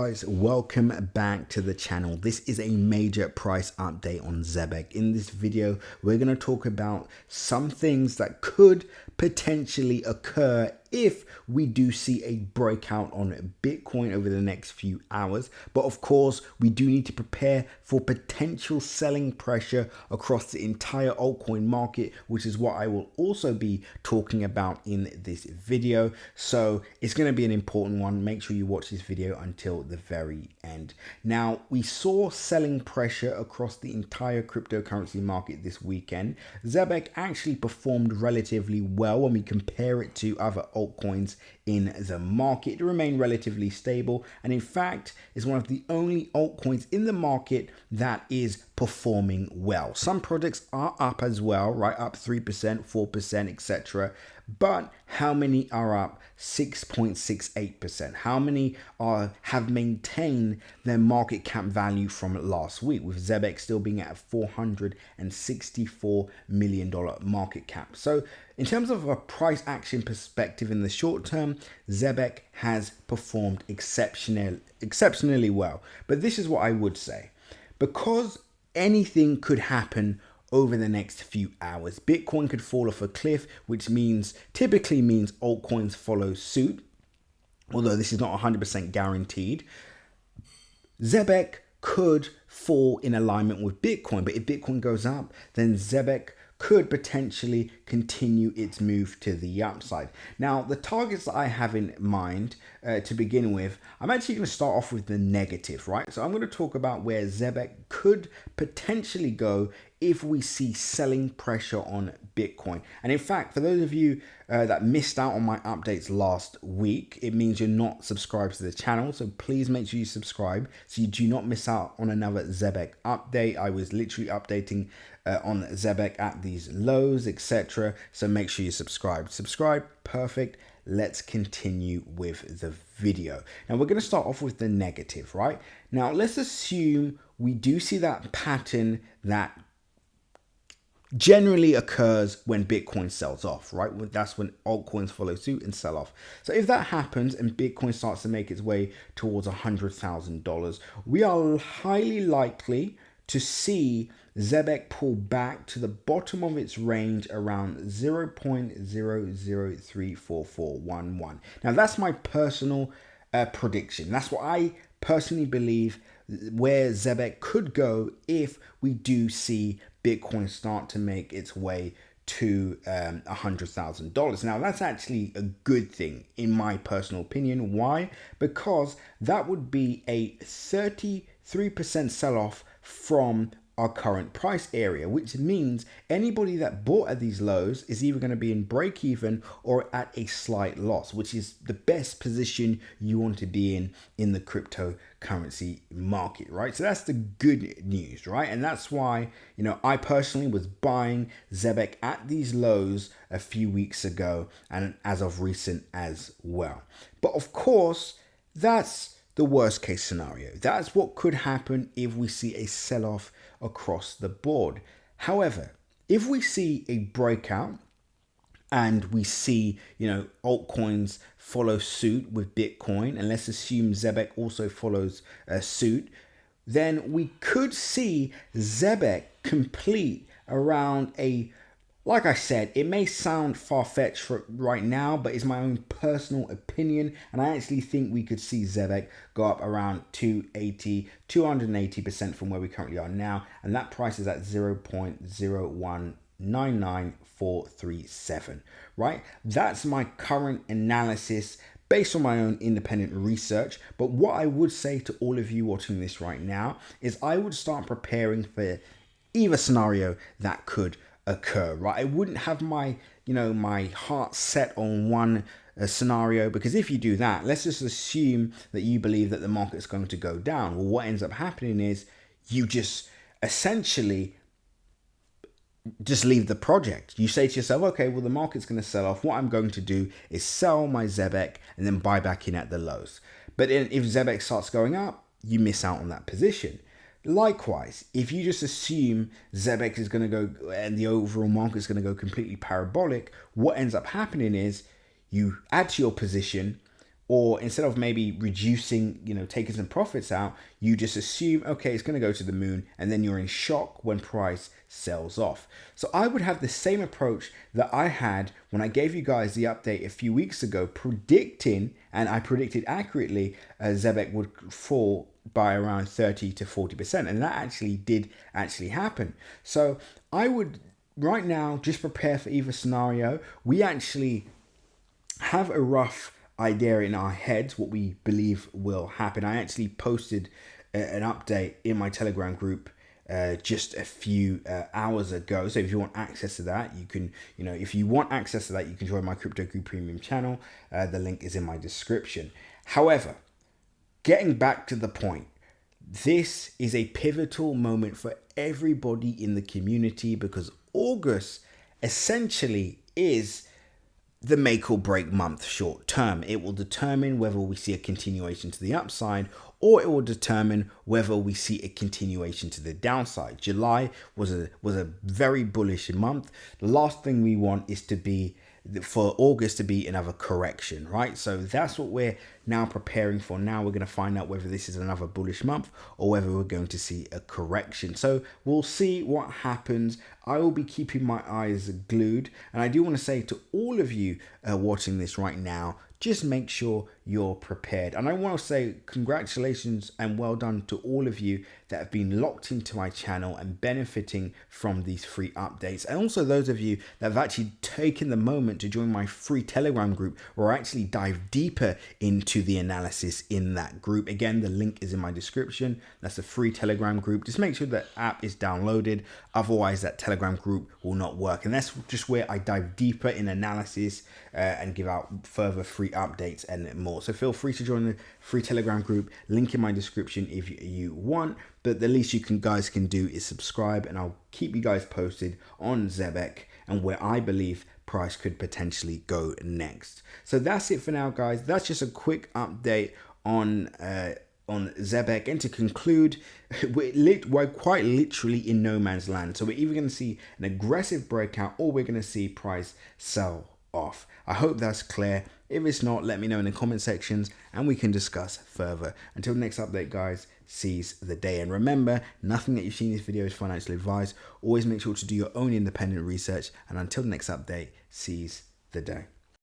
Guys, welcome back to the channel. This is a major price update on Zebec. In this video, we're going to talk about some things that could potentially occur if we do see a breakout on Bitcoin over the next few hours. But of course, we do need to prepare for potential selling pressure across the entire altcoin market, which is what I will also be talking about in this video. So it's going to be an important one. Make sure you watch this video until the very end. Now, we saw selling pressure across the entire cryptocurrency market this weekend. Zebec actually performed relatively well when we compare it to other altcoins in the market. It remained relatively stable, and in fact is one of the only altcoins in the market that is performing well. Some projects are up as well, right? Up 3%, 4%, etc. But how many are up 6.68%? How many have maintained their market cap value from last week, with Zebec still being at a $464 million market cap? So in terms of a price action perspective in the short term, Zebec has performed exceptionally well. But this is what I would say. Because anything could happen over the next few hours. Bitcoin could fall off a cliff, which typically means altcoins follow suit, although this is not 100% guaranteed. Zebec could fall in alignment with Bitcoin, but if Bitcoin goes up, then Zebec could potentially continue its move to the upside. Now, the targets that I have in mind to begin with, I'm actually going to start off with the negative, right? So I'm going to talk about where Zebec could potentially go if we see selling pressure on Bitcoin. And in fact, for those of you that missed out on my updates last week, it means you're not subscribed to the channel. So please make sure you subscribe so you do not miss out on another Zebec update. I was literally updating on Zebec at these lows, etc. So make sure you subscribe. Perfect. Let's continue with the video. Now we're going to start off with the negative, right? Now let's assume we do see that pattern that generally occurs when Bitcoin sells off, right? That's when altcoins follow suit and sell off. So if that happens and Bitcoin starts to make its way towards $100,000, we are highly likely to see Zebec pull back to the bottom of its range around 0.003441. Now that's my personal prediction. That's what I personally believe where Zebec could go if we do see Bitcoin start to make its way to $100,000. Now that's actually a good thing in my personal opinion. Why? Because that would be a 33% sell-off from our current price area, which means anybody that bought at these lows is either going to be in break even or at a slight loss, which is the best position you want to be in the cryptocurrency market, right? So that's the good news, right? And that's why, I personally was buying Zebec at these lows a few weeks ago and as of recent as well. But of course, that's the worst case scenario. That's what could happen if we see a sell-off across the board. However, if we see a breakout and we see, altcoins follow suit with Bitcoin, and let's assume Zebec also follows suit, then we could see Zebec complete around like I said, it may sound far-fetched for right now, but it's my own personal opinion. And I actually think we could see Zebec go up around 280% from where we currently are now. And that price is at 0.0199437, right? That's my current analysis based on my own independent research. But what I would say to all of you watching this right now is I would start preparing for either scenario that could occur, right? I wouldn't have my heart set on one scenario, because if you do that, let's just assume that you believe that the market is going to go down. Well, what ends up happening is you just essentially just leave the project. You say to yourself, okay, well, the market's going to sell off. What I'm going to do is sell my Zebec and then buy back in at the lows. But then if Zebec starts going up, you miss out on that position. Likewise, if you just assume Zebec is going to go and the overall market is going to go completely parabolic, what ends up happening is you add to your position, Or instead of maybe reducing, taking some profits out, you just assume, okay, it's going to go to the moon, and then you're in shock when price sells off. So I would have the same approach that I had when I gave you guys the update a few weeks ago, predicting, and I predicted accurately, Zebec would fall by around 30 to 40%. And that actually did happen. So I would right now just prepare for either scenario. We actually have a rough idea in our heads what we believe will happen. I actually posted an update in my Telegram group just a few hours ago. So if you want access to that, you can, if you want access to that, you can join my Crypto Group Premium channel. The link is in my description. However, getting back to the point, this is a pivotal moment for everybody in the community because August essentially is the make or break month short term. It will determine whether we see a continuation to the upside, or it will determine whether we see a continuation to the downside. July was a very bullish month. The last thing we want is for August to be another correction, right? So that's what we're now preparing for. Now we're going to find out whether this is another bullish month or whether we're going to see a correction. So we'll see what happens. I will be keeping my eyes glued. And I do want to say to all of you watching this right now, just make sure you're prepared. And I want to say congratulations and well done to all of you that have been locked into my channel and benefiting from these free updates. And also those of you that have actually taken the moment to join my free Telegram group where I actually dive deeper into the analysis in that group. Again, the link is in my description. That's a free Telegram group. Just make sure that app is downloaded. Otherwise, that Telegram group will not work. And that's just where I dive deeper in analysis and give out further free updates and more. So feel free to join the free Telegram group. Link in my description if you want. But the least you guys can do is subscribe, and I'll keep you guys posted on Zebec and where I believe price could potentially go next. So that's it for now, guys. That's just a quick update on Zebec. And to conclude, we're quite literally in no man's land. So we're either going to see an aggressive breakout or we're going to see price sell off. I hope that's clear. If it's not, let me know in the comment sections and we can discuss further. Until the next update, guys, seize the day. And remember, nothing that you've seen in this video is financial advice. Always make sure to do your own independent research. And until the next update, seize the day.